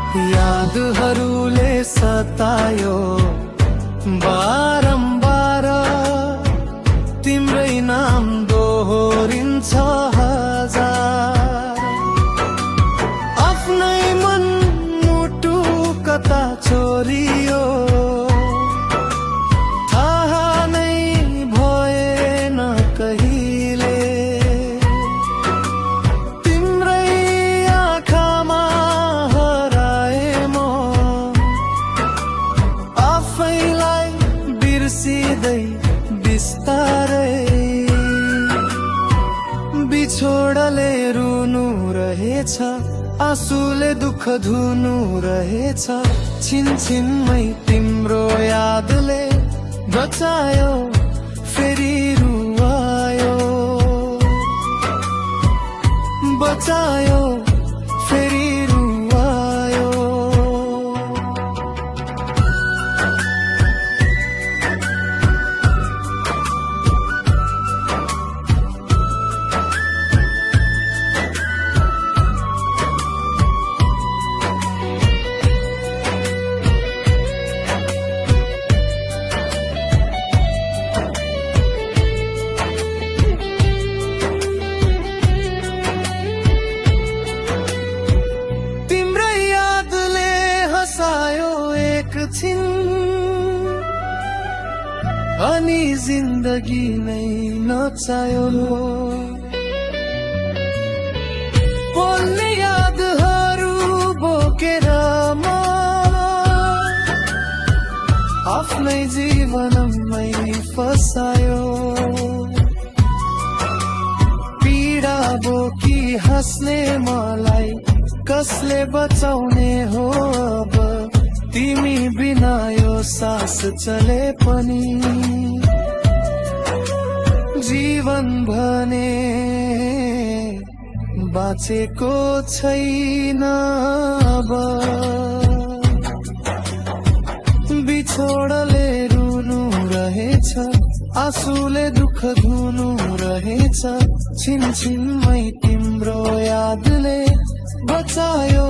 यादहरूले सतायो बारम्बार, तिम्रै नाम दोहोरिन्छ हजार। आफ्नै मन मुटु कता चोरियो, थाहा नै भएन कहिले। तिम्रै आँखामा हराए म, आफैलाई बिर्सिँदै बिस्तारै। बिछोडले रुनु रहेछ, आँसुले दुःख धुनु रहेछ। छिनछिनमै तिम्रो यादले बचायो, फेरि रुवायो। बचायो, फेरि रुवायो। एकछिन अनि जिन्दगी नै नचायो। बोल्ने यादहरू बोकेर म आफ्नै जीवनमै फसायो। पीडा बोकी हाँस्ने मलाई कसले बचाउने हो अब? तिमी बिना यो सास चले पनि जीवन भने बाँचेको छैन अब। बिछोडले रुनु रहेछ, आँसुले दुःख धुनु रहेछ। छिनछिनमै तिम्रो यादले बचायो,